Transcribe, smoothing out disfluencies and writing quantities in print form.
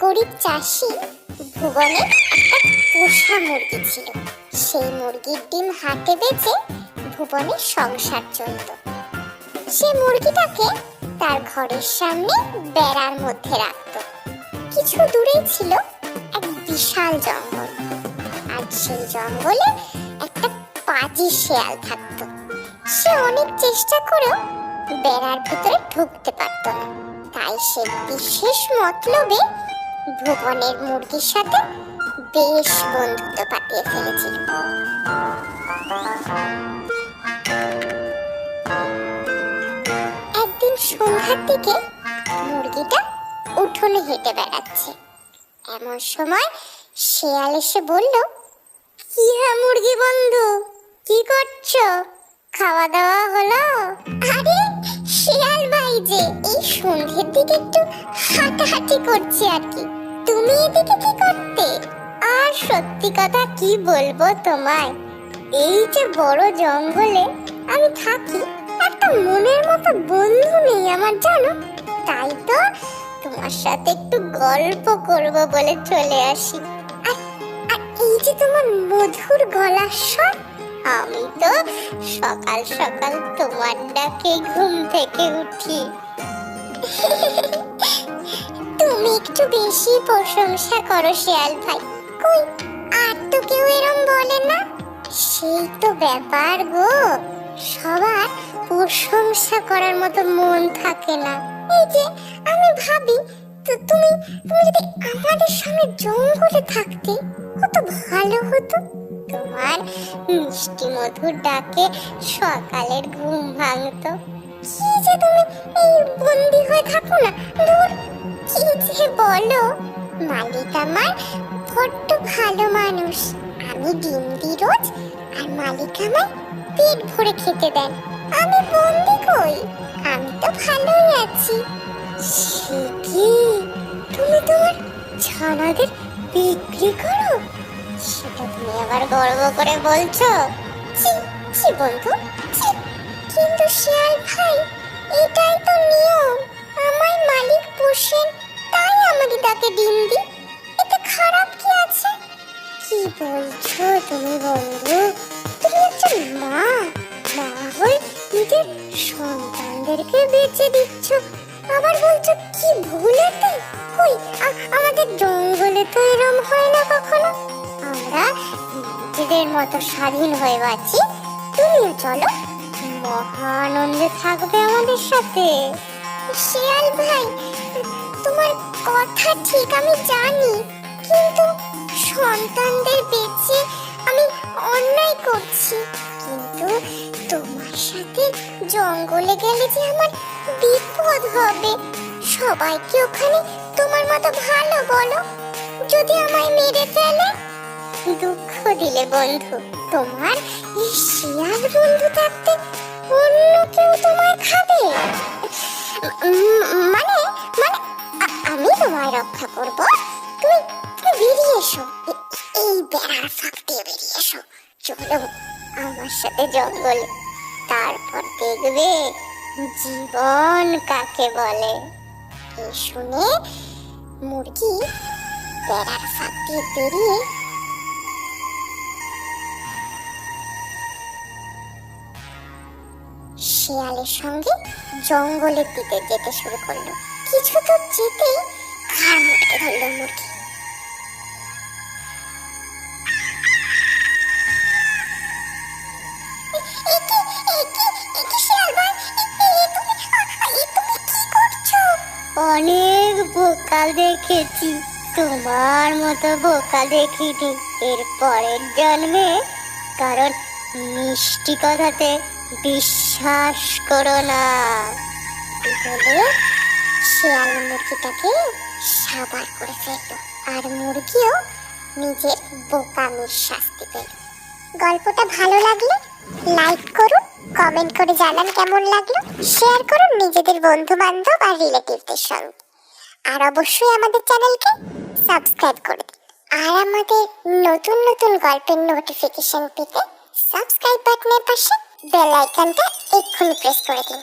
গরিব চাষি ভুবনের একটা পোষা মুরগি ছিল। সেই মুরগির ডিম হাটে বেচে ভুবনের সংসার চলত। সে মুরগিটাকে তার ঘরের সামনে বেড়ার মধ্যে রাখত। কিছু দূরেই ছিল এক বিশাল জঙ্গল, আর সেই জঙ্গলে একটা পাজি শেয়াল থাকত। সে অনেক চেষ্টা করেও বেড়ার ভিতরে ঢুকতে পারত না। তাই সে বিশেষ মতলবে ভুবনের মুরগির সাথে বেশ বন্ধুত্ব পাতিয়ে ফেলেছিল। একদিন সন্ধ্যার দিকে মুরগিটা উঠোনে হেঁটে বেড়াচ্ছে। এমন সময় শেয়াল এসে বলল, কি হ্যাঁ মুরগি বন্ধু, কি করছো? খাওয়া দাওয়া হলো? আরে শেয়াল ভাই যে, এই সন্ধ্যের দিকে একটু হাঁটাহাঁটি করছি আর কি। তুমি এদিকে কি করতে? আর সত্যি কথা কি বলবো তোমায়, এই যে বড় জঙ্গলে আমি থাকি, একটা মনের মতো বন্ধু নেই আমার, জানো। তাই তো তোমার সাথে একটু গল্প করব বলে চলে আসি। আর এই যে তোমার মধুর গলার স্বর, আমি তো সকাল সকাল তোমার ডাকে ঘুম থেকে উঠি। তুমি একটু বেশি প্রশংসা করো শেয়াল ভাই, কই আর তো কেউ এরম বলে না। সেই তো ব্যাপার গো, সবার প্রশংসা করার মতো মন থাকে না। এই যে আমি ভাবি, তো তুমি যদি আমাদের সামনে জঙ্গলে থাকতে কত ভালো হতো। তোমার মিষ্টি মধুর ডাকে সকালের ঘুম ভাঙতো। কি যে তুমি এই বন্দি হয়ে থাকো না, দূর কি যে বলো। মালিক আমার বড্ড ভালো মানুষ, আমি ডিম দিই রোজ, আর মালিক আমায় পেট ভরে খেতে দেন। আমি বন্দি কই, আমি তো ভালোই আছি। সে কি, তুমি তোমার ছানাদের বিক্রি করো? সেটা তুমি আবার গর্ব করে বলছো? ছি ছি বন্ধু, ছি। কিন্তু শিয়াল ভাই, এটাই তো নিয়ম। আমার মালিক পোষেন, তাই আমাকে তাকে ডিম দিই, এতে খারাপ কি আছে? কি বলছো তুমি বন্ধু? তুমি একজন মা হয়ে নিজের সন্তানদেরকে বেঁচে দিচ্ছ, আবার বলছো কি ভুলেতে? কই আমাদের জঙ্গলে তো এরম হয় না কখনো। আমরা নিজেদের মতো স্বাধীন হয়ে বাঁচি, তুমিও চলো, মহা আনন্দে থাকবে আমাদের সাথে। শিয়াল ভাই, তোমার কথা ঠিক আমি জানি, কিন্তু সন্তানদের বেঁচে আমি অন্যায় করছি। কিন্তু তোমার সাথে জঙ্গলে গেলে যে আমার বিপদ হবে। সবাই কি ওখানে তোমার মতো ভালো বলো? যদি আমায় মেরে ফেলে? দুঃখ দিলে বন্ধু, তোমার এই শিয়াল বন্ধু থাকতে অন্য কেউ তোমায় খাবে? মানে মানে আমি তোমায় রক্ষা করব। তুমি বেরিয়ে এসো, এই বেড়ার ফাঁক দিয়ে বেরিয়ে এসো। চলো আমার সাথে জঙ্গলে, তারপর দেখবে জীবন কাকে বলে। এই শুনে মুরগি বেড়ার ফাঁক দিয়ে বেরিয়ে শিয়ালের সঙ্গে জঙ্গলের দিকে যেতে শুরু করলো। কিছু তো যেতেই ঘাড় মটকে ধরলো মুরগি। অনেক বোকা দেখেছি, তোমার মতো বোকা দেখিনি এর পরের জন্মে। কারণ মিষ্টি কথাতে বিশ্বাস করো না বলে শিয়াল মুরগিটাকে সাবার করে ফেললো, আর মুরগিও নিজের বোকামির শাস্তি পেল। গল্পটা ভালো লাগলে লাইক করুন, কমেন্ট করে জানান কেমন লাগলো, শেয়ার করুন নিজেদের বন্ধু বান্ধব আর রিলেটিভদের সঙ্গে, আর অবশ্যই আমাদের চ্যানেলকে সাবস্ক্রাইব করে দিন। আর আমাদের নতুন নতুন গল্পের নোটিফিকেশন পেতে সাবস্ক্রাইব বাটনের পাশে বেল আইকনটা এক্ষুনি প্রেস করে দিন।